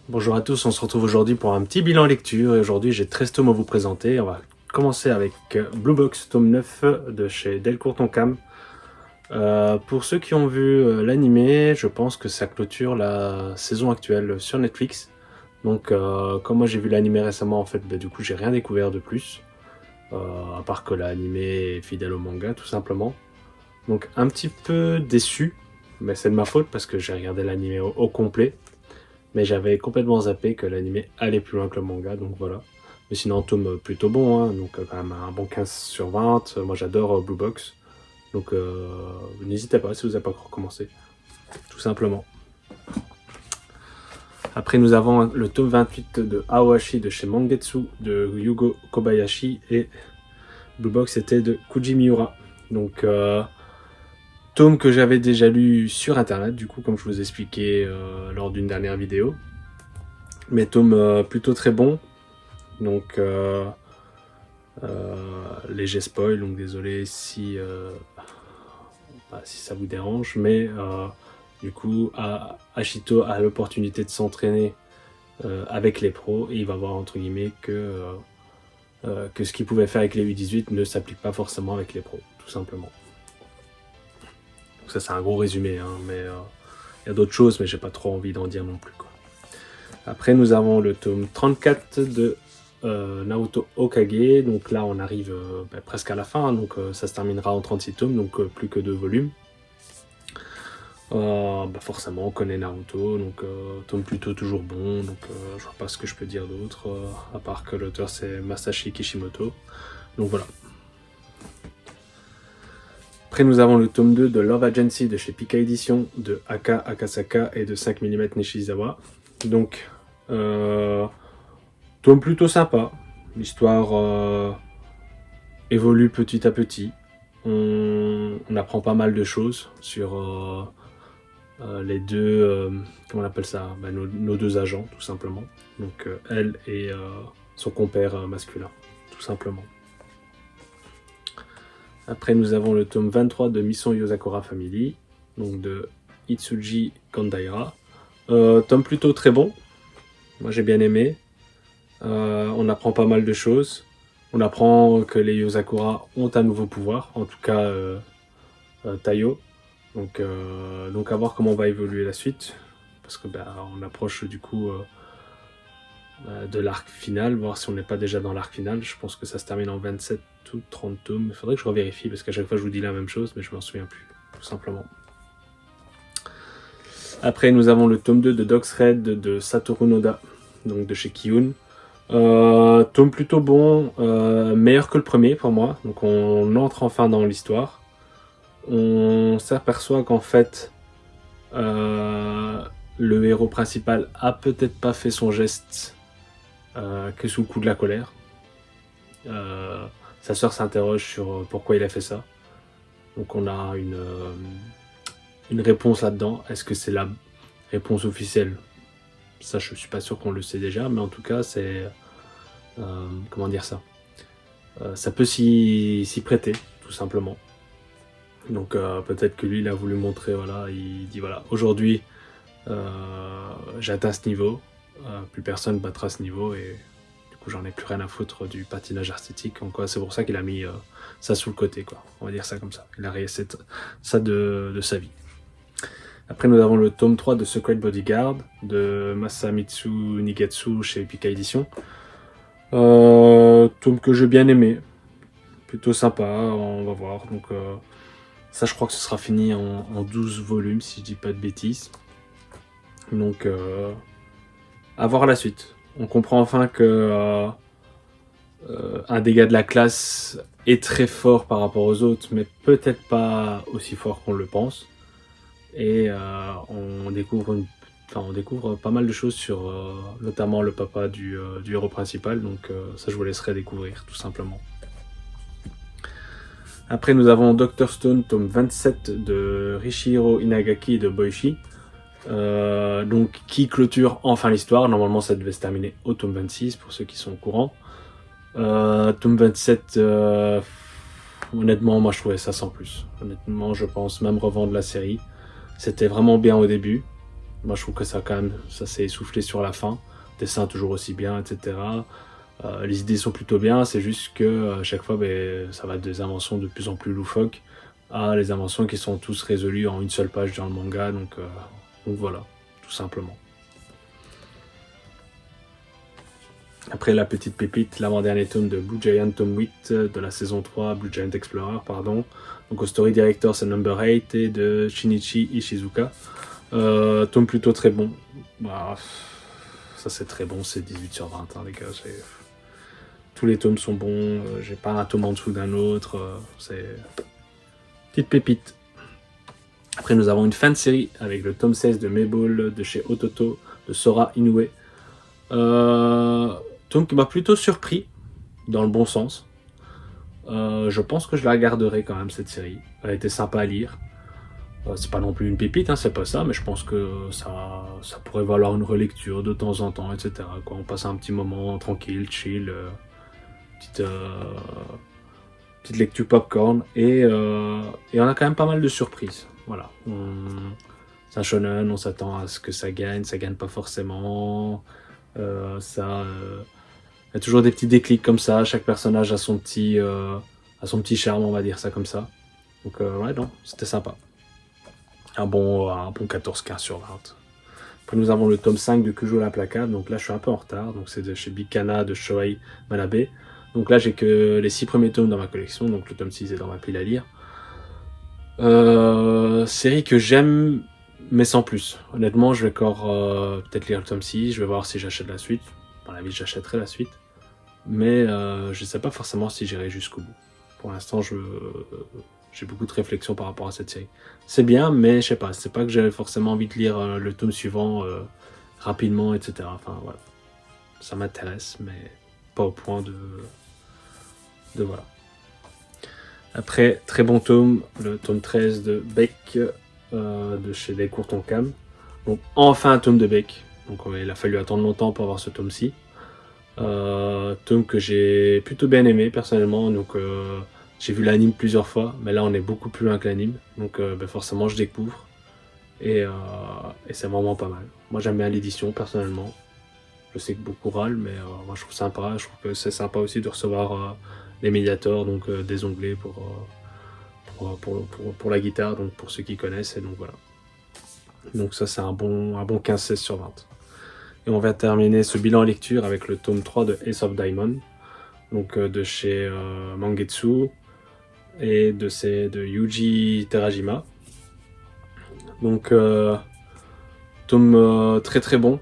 Bonjour à tous, on se retrouve aujourd'hui pour un petit bilan lecture et aujourd'hui j'ai 13 tomes à vous présenter. On va commencer avec Blue Box, tome 9 de chez Delcourt Tonkam. Pour ceux qui ont vu l'animé, je pense que ça clôture la saison actuelle sur Netflix. Donc comme moi j'ai vu l'animé récemment, en fait, du coup j'ai rien découvert de plus. À part que l'animé est fidèle au manga tout simplement. Donc un petit peu déçu, mais c'est de ma faute parce que j'ai regardé l'animé au complet. Mais j'avais complètement zappé que l'animé allait plus loin que le manga, donc voilà. Mais sinon, tome plutôt bon, hein, donc quand même un bon 15 sur 20. Moi j'adore Blue Box, donc n'hésitez pas si vous n'avez pas encore commencé, tout simplement. Après, nous avons le tome 28 de Aoashi de chez Mangetsu de Yugo Kobayashi et Blue Box était de Kuji Miura. Donc, tome que j'avais déjà lu sur internet, du coup, comme je vous expliquais lors d'une dernière vidéo. Mais tome plutôt très bon. Donc, léger spoil, donc désolé si ça vous dérange, mais du coup, Ashito a l'opportunité de s'entraîner avec les pros et il va voir entre guillemets que ce qu'il pouvait faire avec les U18 ne s'applique pas forcément avec les pros, tout simplement. Donc ça, c'est un gros résumé, hein, mais il y a d'autres choses, mais j'ai pas trop envie d'en dire non plus, quoi. Après, nous avons le tome 34 de Naruto Hokage. Donc là, on arrive presque à la fin. Donc ça se terminera en 36 tomes, donc plus que 2 volumes. Forcément, on connaît Naruto, donc tome plutôt toujours bon. Donc je vois pas ce que je peux dire d'autre, à part que l'auteur c'est Masashi Kishimoto. Donc voilà. Après, nous avons le tome 2 de Love Agency de chez Pika Edition, de Aka Akasaka et de 5mm Nishizawa. Donc, tome plutôt sympa. L'histoire évolue petit à petit. On apprend pas mal de choses sur les deux, comment on appelle ça, nos deux agents, tout simplement. Donc, elle et son compère masculin, tout simplement. Après, nous avons le tome 23 de Mission Yozakura Family, donc de Itsuji Kandaira. Tome plutôt très bon. Moi, j'ai bien aimé. On apprend pas mal de choses. On apprend que les Yozakura ont un nouveau pouvoir, en tout cas Taiyo. Donc à voir comment va évoluer la suite, parce que on approche du coup de l'arc final, voir si on n'est pas déjà dans l'arc final. Je pense que ça se termine en 27 ou 30 tomes. Il faudrait que je revérifie, parce qu'à chaque fois je vous dis la même chose, mais je m'en souviens plus, tout simplement. Après, nous avons le tome 2 de Dogs Red de Satoru Noda, donc de chez Kiyun. Tome plutôt bon, meilleur que le premier pour moi. Donc on entre enfin dans l'histoire. On s'aperçoit qu'en fait, le héros principal a peut-être pas fait son geste que sous le coup de la colère. Sa sœur s'interroge sur pourquoi il a fait ça. Donc on a une réponse là-dedans. Est-ce que c'est la réponse officielle? Ça, je suis pas sûr qu'on le sait déjà, mais en tout cas, c'est comment dire ça, ça peut s'y prêter, tout simplement. Donc peut-être que lui, il a voulu montrer, voilà, il dit voilà, aujourd'hui, j'ai atteint ce niveau, plus personne battra ce niveau et du coup, j'en ai plus rien à foutre du patinage artistique. Donc c'est pour ça qu'il a mis ça sous le côté, quoi. On va dire ça comme ça. Il a réessayé ça de sa vie. Après, nous avons le tome 3 de Secret Bodyguard de Masamitsu Nigetsu chez Pika Edition. Tome que j'ai bien aimé. Plutôt sympa, on va voir. Donc, ça, je crois que ce sera fini en 12 volumes, si je dis pas de bêtises. Donc, à voir la suite. On comprend enfin que un des gars de la classe est très fort par rapport aux autres, mais peut-être pas aussi fort qu'on le pense. Et on découvre pas mal de choses sur notamment le papa du héros principal, donc ça je vous laisserai découvrir tout simplement. Après nous avons Dr Stone tome 27 de Rishihiro Inagaki et de Boichi, donc qui clôture enfin l'histoire. Normalement ça devait se terminer au tome 26 pour ceux qui sont au courant. Tome 27, honnêtement moi je trouvais ça sans plus. Honnêtement je pense même revendre la série. C'était vraiment bien au début. Moi je trouve que ça quand même, ça s'est essoufflé sur la fin. Dessin toujours aussi bien, etc. Les idées sont plutôt bien, c'est juste que à chaque fois ça va des inventions de plus en plus loufoques à les inventions qui sont tous résolues en une seule page dans le manga, donc voilà, tout simplement. Après la petite pépite, l'avant-dernier tome de Blue Giant, tome 8 de la saison 3, Blue Giant Explorer, pardon. Donc au story director c'est number 8 et de Shinichi Ishizuka. Tome plutôt très bon. Bah, ça c'est très bon, c'est 18 sur 20 hein, les gars. Tous les tomes sont bons, j'ai pas un tome en dessous d'un autre, c'est petite pépite. Après nous avons une fin de série avec le tome 16 de Mayball de chez Ototo de Sora Inoue. Tome qui m'a plutôt surpris, dans le bon sens. Je pense que je la regarderai quand même cette série. Elle était sympa à lire. C'est pas non plus une pépite, hein, c'est pas ça, mais je pense que ça pourrait valoir une relecture de temps en temps, etc. Quoi. On passe un petit moment tranquille, chill, petite lecture popcorn, et on a quand même pas mal de surprises. Voilà. C'est un shonen, on s'attend à ce que ça gagne pas forcément. Il y a toujours des petits déclics comme ça, chaque personnage a son petit charme, on va dire ça comme ça. Donc ouais, non, c'était sympa. Un bon 14-15 sur 20. Après nous avons le tome 5 de Kujo l'implacable, donc là je suis un peu en retard, donc c'est de chez Bikana de Shoei Manabe. Donc là j'ai que les 6 premiers tomes dans ma collection, donc le tome 6 est dans ma pile à lire. Série que j'aime, mais sans plus. Honnêtement, je vais encore peut-être lire le tome 6, je vais voir si j'achète la suite. Dans la vie, j'achèterai la suite. Mais je ne sais pas forcément si j'irai jusqu'au bout. Pour l'instant, j'ai beaucoup de réflexions par rapport à cette série. C'est bien, mais je sais pas, c'est pas que j'avais forcément envie de lire le tome suivant rapidement, etc. Enfin, voilà. Ça m'intéresse, mais pas au point de voilà. Après, très bon tome, le tome 13 de Beck, de chez Delcourt Tonkam. Donc, enfin un tome de Beck. Donc, il a fallu attendre longtemps pour avoir ce tome-ci. Tome que j'ai plutôt bien aimé, personnellement. Donc, j'ai vu l'anime plusieurs fois, mais là, on est beaucoup plus loin que l'anime. Donc, forcément, je découvre. Et c'est vraiment pas mal. Moi, j'aime bien l'édition, personnellement. Je sais que beaucoup râlent, mais moi, je trouve ça sympa. Je trouve que c'est sympa aussi de recevoir les médiators, donc des onglets pour la guitare, donc pour ceux qui connaissent, et donc voilà. Donc ça c'est un bon 15-16 sur 20. Et on va terminer ce bilan lecture avec le tome 3 de Ace of Diamond, donc de chez Mangetsu, et de Yuji Terajima. Donc tome très très bon.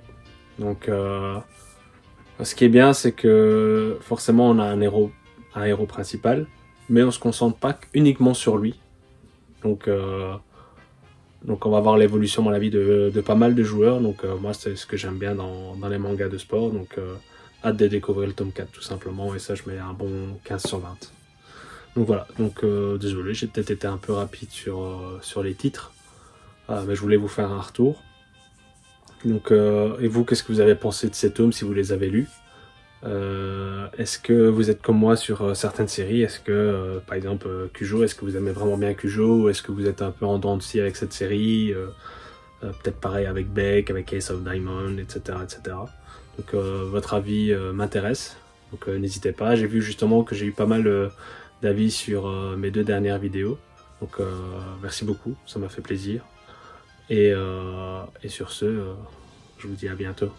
Donc ce qui est bien, c'est que forcément on a un héros principal, mais on se concentre pas uniquement sur lui. Donc on va voir l'évolution, à mon avis, de pas mal de joueurs. Donc moi, c'est ce que j'aime bien dans les mangas de sport. Donc hâte de découvrir le tome 4 tout simplement. Et ça, je mets un bon 15 sur 20. Donc voilà, donc désolé, j'ai peut-être été un peu rapide sur les titres. Mais je voulais vous faire un retour. Donc, et vous, qu'est-ce que vous avez pensé de ces tomes si vous les avez lus? Est-ce que vous êtes comme moi sur certaines séries? Est-ce que, par exemple, Kujo, est-ce que vous aimez vraiment bien Kujo? Ou est-ce que vous êtes un peu en dents de scie avec cette série? Peut-être pareil avec Beck, avec Ace of Diamond, etc. etc. Donc votre avis m'intéresse. Donc n'hésitez pas. J'ai vu justement que j'ai eu pas mal d'avis sur mes 2 dernières vidéos. Donc merci beaucoup, ça m'a fait plaisir. Et sur ce, je vous dis à bientôt.